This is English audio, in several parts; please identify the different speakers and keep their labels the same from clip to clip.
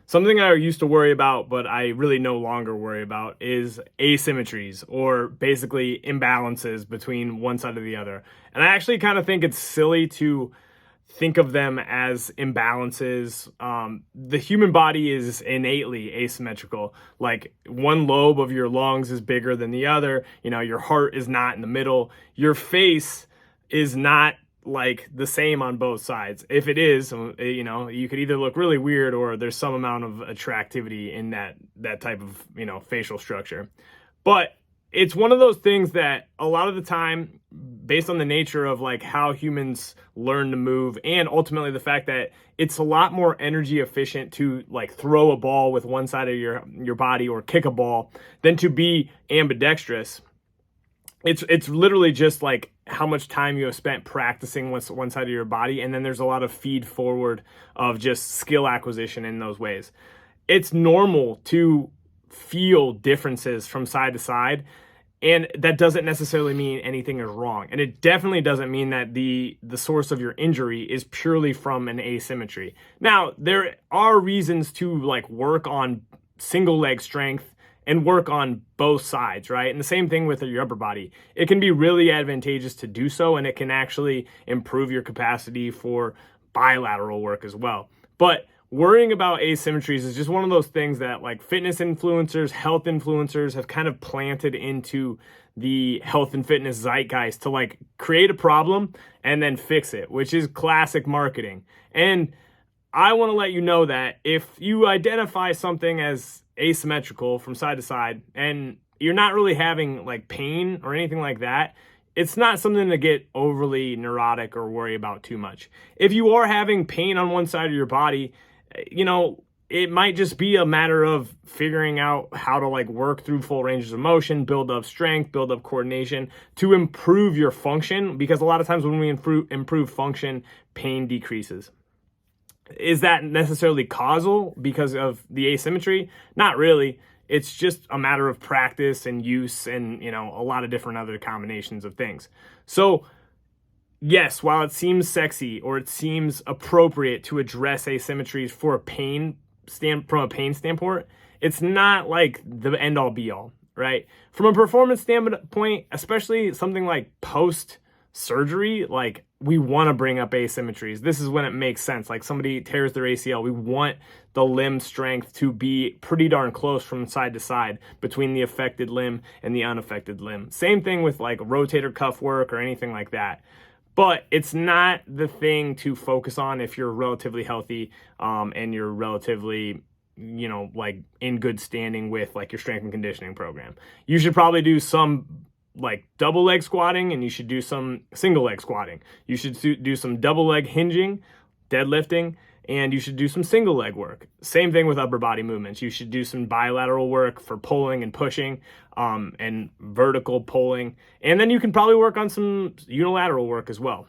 Speaker 1: Something I used to worry about, but I really no longer worry about, is asymmetries, or basically imbalances between one side or the other. And I actually kind of think it's silly to think of them as imbalances. The human body is innately asymmetrical. Like, one lobe of your lungs is bigger than the other. Your heart is not in the middle. Your face is not like the same on both sides. If it is, you could either look really weird or there's some amount of attractivity in that type of, facial structure. But it's one of those things that a lot of the time, based on the nature of like how humans learn to move, and ultimately the fact that it's a lot more energy efficient to like throw a ball with one side of your body or kick a ball than to be ambidextrous. It's literally just like how much time you have spent practicing with one side of your body, and then there's a lot of feed forward of just skill acquisition in those ways. It's normal to feel differences from side to side, and that doesn't necessarily mean anything is wrong. And it definitely doesn't mean that the source of your injury is purely from an asymmetry. Now, there are reasons to like work on single leg strength and work on both sides, right? And the same thing with your upper body. It can be really advantageous to do so, and it can actually improve your capacity for bilateral work as well. But worrying about asymmetries is just one of those things that like fitness influencers, health influencers have kind of planted into the health and fitness zeitgeist to like create a problem and then fix it, which is classic marketing. And I want to let you know that if you identify something as asymmetrical from side to side and you're not really having like pain or anything like that, it's not something to get overly neurotic or worry about too much. If you are having pain on one side of your body, it might just be a matter of figuring out how to like work through full ranges of motion, build up strength, build up coordination to improve your function, because a lot of times when we improve function, pain decreases. Is that necessarily causal because of the asymmetry? Not really. It's just a matter of practice and use and, a lot of different other combinations of things. So yes, while it seems sexy or it seems appropriate to address asymmetries from a pain standpoint, it's not like the end all be all, right? From a performance standpoint, especially something like post surgery, like we want to bring up asymmetries. This is when it makes sense. Like somebody tears their ACL, we want the limb strength to be pretty darn close from side to side between the affected limb and the unaffected limb. Same thing with like rotator cuff work or anything like that. But it's not the thing to focus on if you're relatively healthy and you're relatively, like in good standing with like your strength and conditioning program. You should probably do some like double leg squatting, and you should do some single leg squatting. You should do some double leg hinging, deadlifting, and you should do some single leg work. Same thing with upper body movements. You should do some bilateral work for pulling and pushing and vertical pulling. And then you can probably work on some unilateral work as well.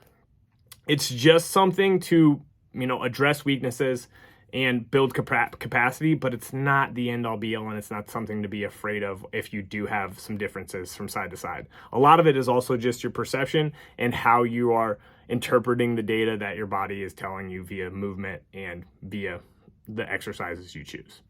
Speaker 1: It's just something to, address weaknesses and build capacity, but it's not the end all be all, and it's not something to be afraid of if you do have some differences from side to side. A lot of it is also just your perception and how you are interpreting the data that your body is telling you via movement and via the exercises you choose.